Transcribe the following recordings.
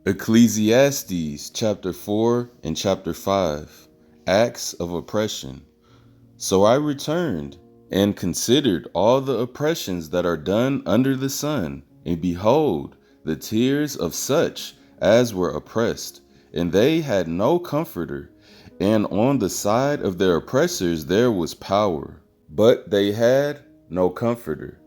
Ecclesiastes chapter 4 and chapter 5, Acts of Oppression. So I returned and considered all the oppressions that are done under the sun, and behold, the tears of such as were oppressed, and they had no comforter, and on the side of their oppressors there was power, but they had no comforter.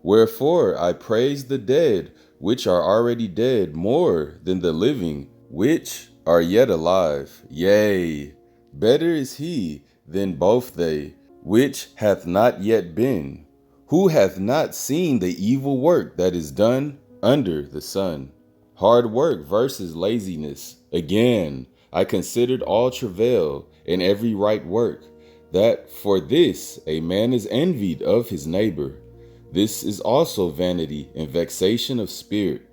Wherefore I praise the dead which are already dead more than the living which are yet alive. Yea, better is he than both they, which hath not yet been, who hath not seen the evil work that is done under the sun. Hard work versus laziness. Again, I considered all travail and every right work, that for this a man is envied of his neighbor. This is also vanity and vexation of spirit.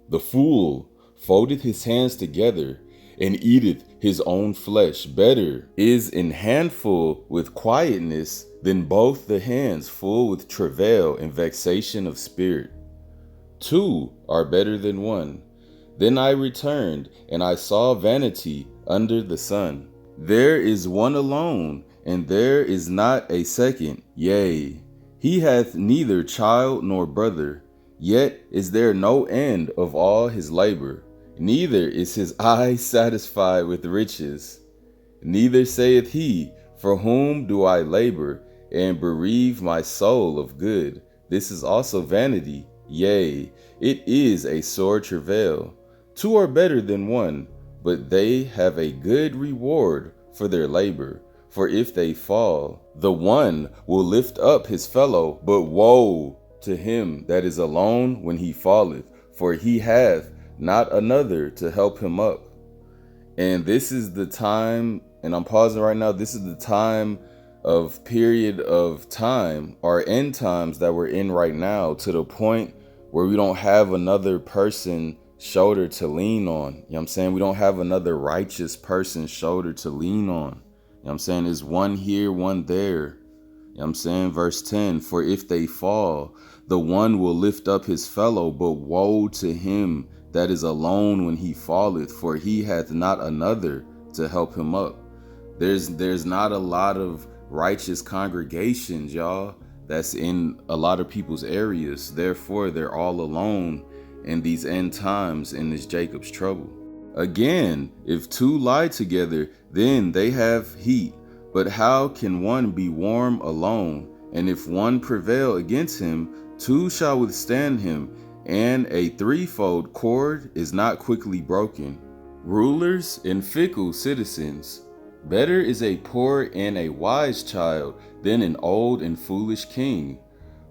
The fool foldeth his hands together and eateth his own flesh. Better is an handful with quietness than both the hands full with travail and vexation of spirit. Two are better than one. Then I returned, and I saw vanity under the sun. There is one alone, and there is not a second. Yea, he hath neither child nor brother, yet is there no end of all his labor. Neither is his eye satisfied with riches. Neither saith he, for whom do I labor, and bereave my soul of good? This is also vanity. Yea, it is a sore travail. Two are better than one, but they have a good reward for their labor. For if they fall, the one will lift up his fellow, but woe to him that is alone when he falleth, for he hath not another to help him up. And this is the time, and I'm pausing right now, this is the time of period of time, or end times that we're in right now, to the point where we don't have another person shoulder to lean on. You know what I'm saying? We don't have another righteous person's shoulder to lean on. You know what I'm saying? There's one here, one there. You know what I'm saying? Verse 10, for if they fall, the one will lift up his fellow, but woe to him that is alone when he falleth, for he hath not another to help him up. There's not a lot of righteous congregations, y'all, that's in a lot of people's areas. Therefore, they're all alone in these end times, in this Jacob's trouble. Again, if two lie together, then they have heat. But how can one be warm alone? And if one prevail against him, two shall withstand him, and a threefold cord is not quickly broken. Rulers and fickle citizens. Better is a poor and a wise child than an old and foolish king,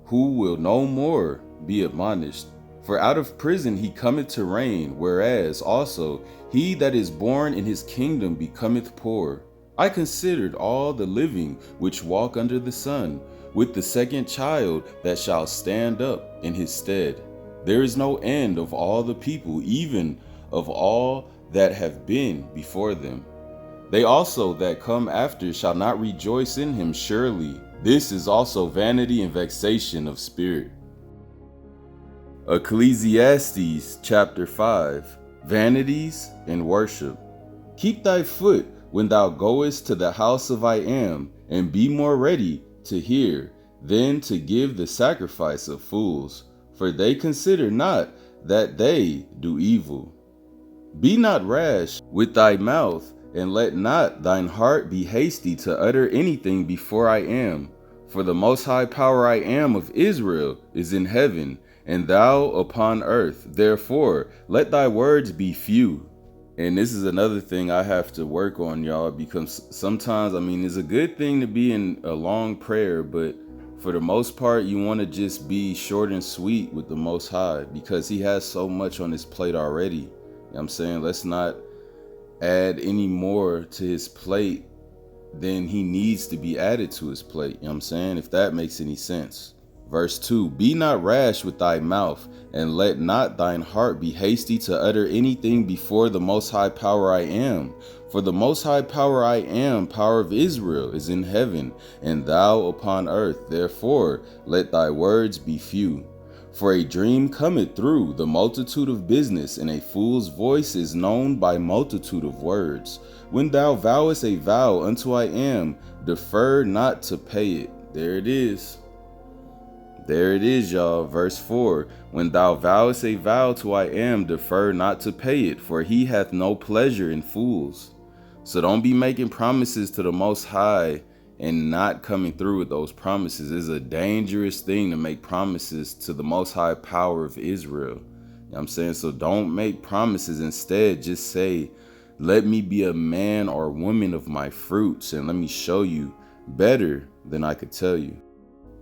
who will no more be admonished. For out of prison he cometh to reign, whereas also he that is born in his kingdom becometh poor. I considered all the living which walk under the sun, with the second child that shall stand up in his stead. There is no end of all the people, even of all that have been before them. They also that come after shall not rejoice in him surely. This is also vanity and vexation of spirit. Ecclesiastes chapter 5, Vanities and Worship. Keep thy foot when thou goest to the house of I Am, and be more ready to hear than to give the sacrifice of fools, for they consider not that they do evil. Be not rash with thy mouth, and let not thine heart be hasty to utter anything before I Am. For the most high power I Am of Israel is in heaven, and thou upon earth. Therefore, let thy words be few. And this is another thing I have to work on, y'all, because sometimes, it's a good thing to be in a long prayer, but for the most part, you want to just be short and sweet with the Most High, because he has so much on his plate already. You know what I'm saying? Let's not add any more to his plate than he needs to be added to his plate. You know what I'm saying? If that makes any sense. Verse 2, be not rash with thy mouth, and let not thine heart be hasty to utter anything before the Most High Power I Am. For the Most High Power I Am, power of Israel, is in heaven, and thou upon earth. Therefore, let thy words be few. For a dream cometh through the multitude of business, and a fool's voice is known by multitude of words. When thou vowest a vow unto I am, defer not to pay it. There it is. There it is, y'all. Verse 4. When thou vowest a vow to I am, defer not to pay it, for he hath no pleasure in fools. So don't be making promises to the Most High and not coming through with those promises. It's a dangerous thing to make promises to the Most High power of Israel. You know what I'm saying? So don't make promises. Instead, just say, let me be a man or woman of my fruits, and let me show you better than I could tell you.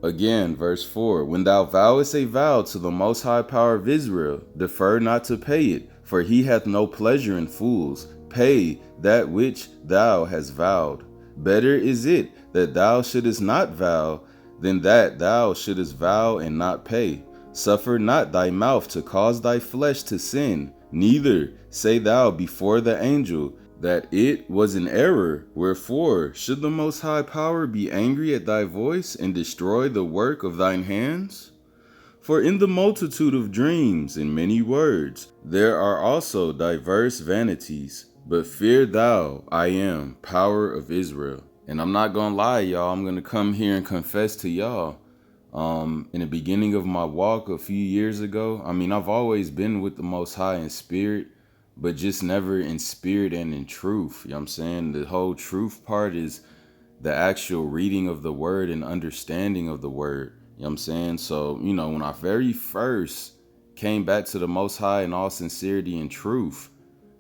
Again, verse 4, when thou vowest a vow to the Most High power of Israel, defer not to pay it, for he hath no pleasure in fools. Pay that which thou hast vowed. Better is it that thou shouldest not vow than that thou shouldest vow and not pay. Suffer not thy mouth to cause thy flesh to sin, neither say thou before the angel that it was an error. Wherefore should the Most High power be angry at thy voice and destroy the work of thine hands? For in the multitude of dreams and many words there are also diverse vanities. But fear thou, I am, power of Israel. And I'm not gonna lie, y'all, I'm gonna come here and confess to y'all. In the beginning of my walk a few years ago, I've always been with the Most High in spirit, but just never in spirit and in truth. You know what I'm saying? The whole truth part is the actual reading of the word and understanding of the word. You know what I'm saying? So, when I very first came back to the Most High in all sincerity and truth,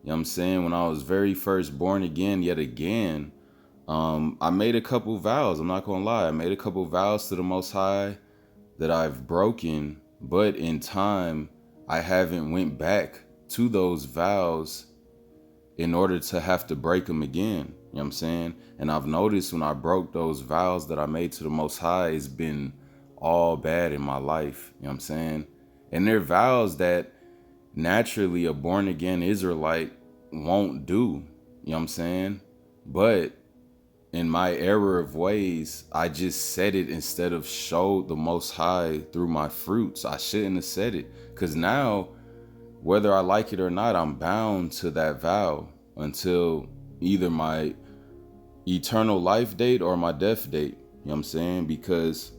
you know what I'm saying? When I was very first born again, yet again, I made a couple vows. I'm not going to lie. I made a couple vows to the Most High that I've broken, but in time, I haven't went back to those vows in order to have to break them again. You know what I'm saying? And I've noticed when I broke those vows that I made to the Most High, it's been all bad in my life. You know what I'm saying? And they're vows that naturally a born again Israelite won't do. You know what I'm saying? But in my error of ways, I just said it instead of showed the Most High through my fruits. I shouldn't have said it, because now, whether I like it or not, I'm bound to that vow until either my eternal life date or my death date. You know what I'm saying? Because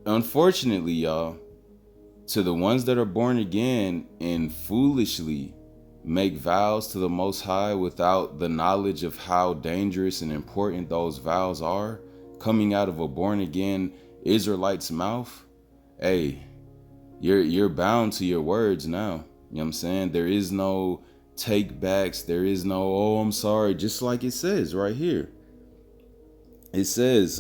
unfortunately, y'all, to the ones that are born again and foolishly make vows to the Most High without the knowledge of how dangerous and important those vows are, coming out of a born again Israelite's mouth, hey, you're bound to your words now. You know what I'm saying? There is no take backs. There is no, oh, I'm sorry. Just like it says right here. It says,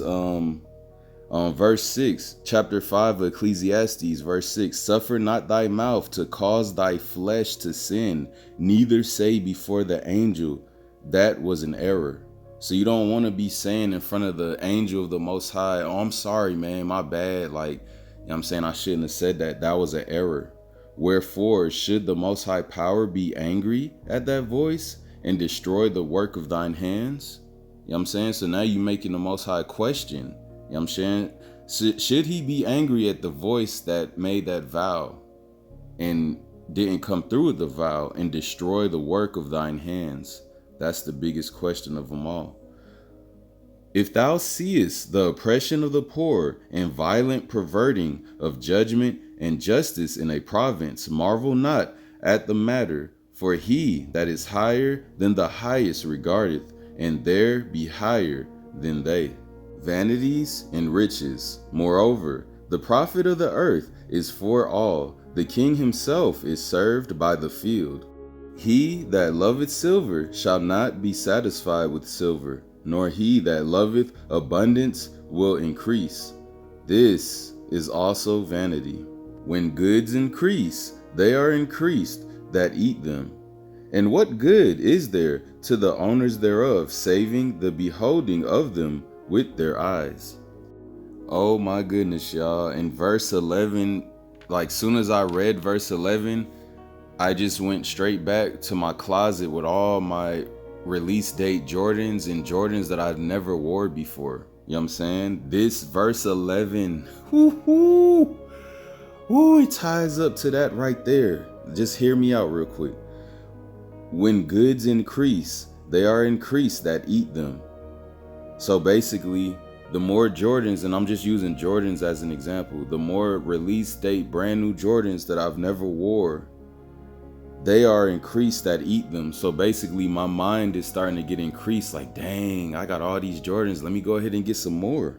verse 6, chapter 5 of Ecclesiastes, verse 6, suffer not thy mouth to cause thy flesh to sin, neither say before the angel that was an error. So you don't want to be saying in front of the angel of the Most High, oh, I'm sorry, man, my bad. Like, you know what I'm saying? I shouldn't have said that. That was an error. Wherefore should the Most High power be angry at that voice and destroy the work of thine hands? You know what I'm saying? So now you're making the Most High question. You know what I'm saying? Should he be angry at the voice that made that vow and didn't come through with the vow and destroy the work of thine hands? That's the biggest question of them all. If thou seest the oppression of the poor and violent perverting of judgment and justice in a province, marvel not at the matter, for he that is higher than the highest regardeth, and there be higher than they. Vanities and riches. Moreover, the profit of the earth is for all. The king himself is served by the field. He that loveth silver shall not be satisfied with silver, nor he that loveth abundance will increase. This is also vanity. When goods increase, they are increased that eat them. And what good is there to the owners thereof, saving the beholding of them with their eyes? Oh my goodness, y'all. In verse 11, like soon as I read verse 11, I just went straight back to my closet with all my release date Jordans and Jordans that I've never wore before. You know what I'm saying? This verse 11, Ooh, it ties up to that right there. Just hear me out real quick. When goods increase, they are increased that eat them. So basically, the more Jordans, and I'm just using Jordans as an example, the more release date brand new Jordans that I've never wore, they are increased that eat them. So basically my mind is starting to get increased, like, dang, I got all these Jordans, let me go ahead and get some more.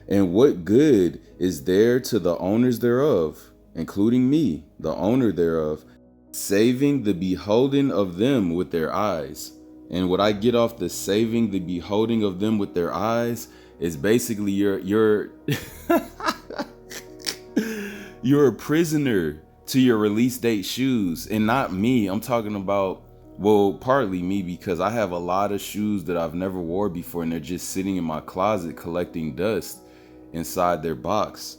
And what good is there to the owners thereof, including me, the owner thereof, saving the beholding of them with their eyes? And what I get off the saving the beholding of them with their eyes is basically you're you're a prisoner to your release date shoes. And not me, I'm talking about, well, partly me, because I have a lot of shoes that I've never wore before and they're just sitting in my closet collecting dust inside their box.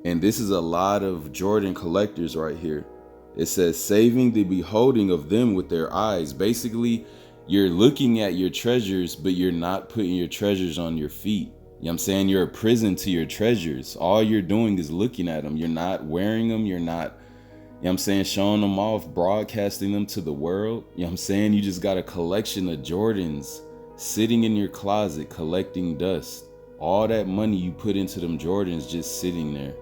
And this is a lot of Jordan collectors right here. It says saving the beholding of them with their eyes. Basically, you're looking at your treasures, but you're not putting your treasures on your feet. You know what I'm saying? You're a prison to your treasures. All you're doing is looking at them. You're not wearing them. You're not, you know what I'm saying, showing them off, broadcasting them to the world. You know what I'm saying? You just got a collection of Jordans sitting in your closet collecting dust. All that money you put into them Jordans just sitting there.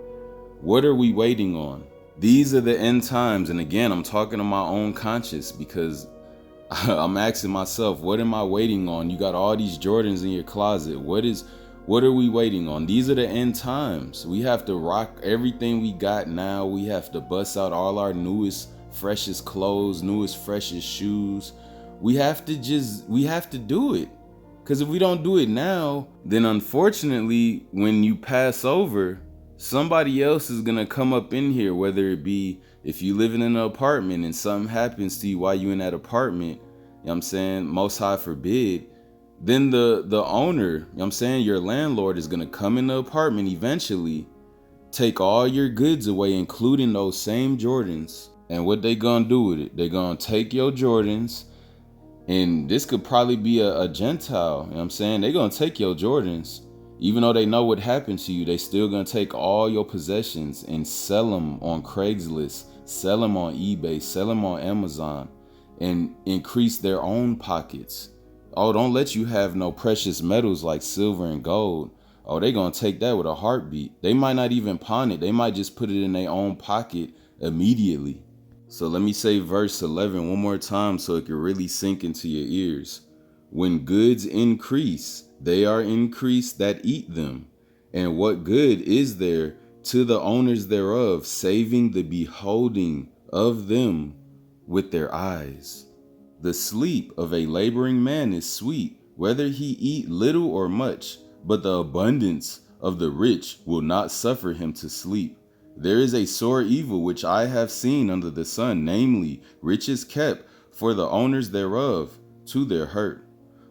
What are we waiting on? These are the end times. And again, I'm talking to my own conscience because I'm asking myself, what am I waiting on? You got all these Jordans in your closet. What are we waiting on? These are the end times. We have to rock everything we got now. We have to bust out all our newest, freshest clothes, newest, freshest shoes. We have to do it. Because if we don't do it now, then unfortunately, when you pass over, somebody else is going to come up in here, whether it be if you live in an apartment and something happens to you while you in that apartment, you know what I'm saying, most high forbid, then the owner, you know what I'm saying, your landlord is going to come in the apartment eventually, take all your goods away, including those same Jordans. And what they going to do with it? They're going to take your Jordans, and this could probably be a Gentile, you know what I'm saying? They're going to take your Jordans. Even though they know what happened to you, they still gonna take all your possessions and sell them on Craigslist, sell them on eBay, sell them on Amazon, and increase their own pockets. Oh, don't let you have no precious metals like silver and gold. Oh, they gonna take that with a heartbeat. They might not even pawn it. They might just put it in their own pocket immediately. So let me say verse 11 one more time so it can really sink into your ears. When goods increase, they are increased that eat them. And what good is there to the owners thereof, saving the beholding of them with their eyes? The sleep of a laboring man is sweet, whether he eat little or much, but the abundance of the rich will not suffer him to sleep. There is a sore evil which I have seen under the sun, namely, riches kept for the owners thereof to their hurt.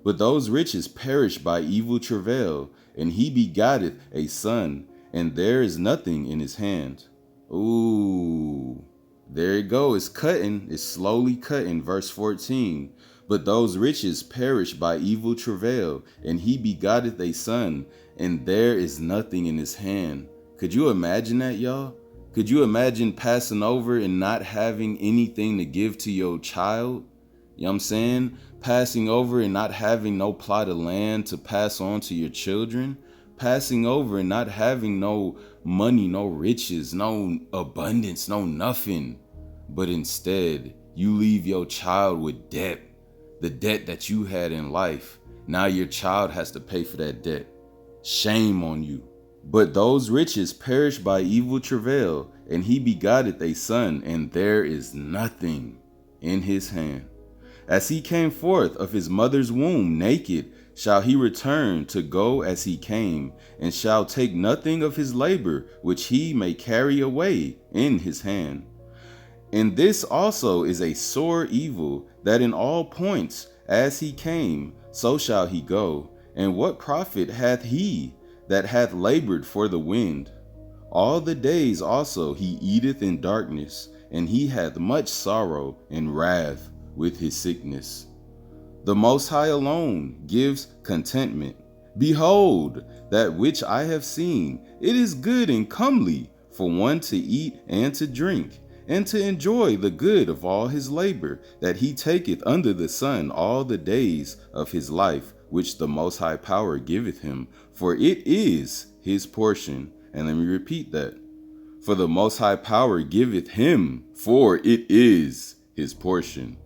But those riches perish by evil travail, and he begotteth a son, and there is nothing in his hand. Ooh, there it go. It's cutting. It's slowly cutting. Verse 14. But those riches perish by evil travail, and he begotteth a son, and there is nothing in his hand. Could you imagine that, y'all? Could you imagine passing over and not having anything to give to your child? You know what I'm saying? Passing over and not having no plot of land to pass on to your children. Passing over and not having no money, no riches, no abundance, no nothing. But instead, you leave your child with debt. The debt that you had in life. Now your child has to pay for that debt. Shame on you. But those riches perish by evil travail, and he begotteth a son, and there is nothing in his hand. As he came forth of his mother's womb naked, shall he return to go as he came, and shall take nothing of his labor which he may carry away in his hand. And this also is a sore evil, that in all points as he came, so shall he go. And what profit hath he that hath labored for the wind? All the days also he eateth in darkness, and he hath much sorrow and wrath with his sickness. The Most High alone gives contentment. Behold, that which I have seen, it is good and comely for one to eat and to drink, and to enjoy the good of all his labor, that he taketh under the sun all the days of his life, which the Most High Power giveth him, for it is his portion. And let me repeat that. For the Most High Power giveth him, for it is his portion.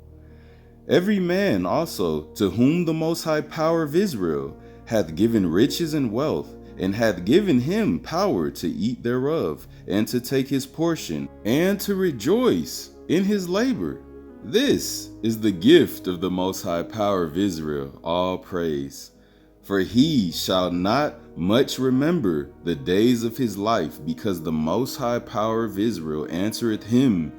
Every man also to whom the Most High Power of Israel hath given riches and wealth, and hath given him power to eat thereof, and to take his portion, and to rejoice in his labor. This is the gift of the Most High Power of Israel, all praise. For he shall not much remember the days of his life, because the Most High Power of Israel answereth him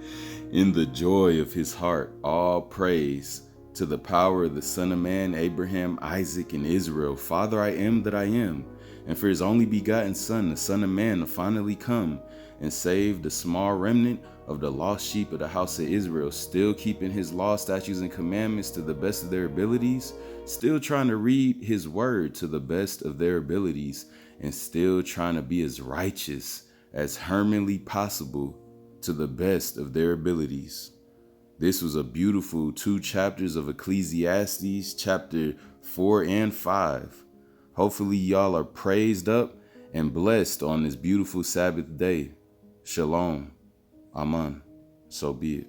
in the joy of his heart. All praise to the power of the Son of Man, Abraham, Isaac, and Israel, Father, I am that I am, and for his only begotten Son, the Son of Man, to finally come and save the small remnant of the lost sheep of the house of Israel, still keeping his law, statutes, and commandments to the best of their abilities, still trying to read his word to the best of their abilities, and still trying to be as righteous as humanly possible to the best of their abilities. This was a beautiful 2 chapters of Ecclesiastes, chapter 4 and 5. Hopefully y'all are praised up and blessed on this beautiful Sabbath day. Shalom. Amen. So be it.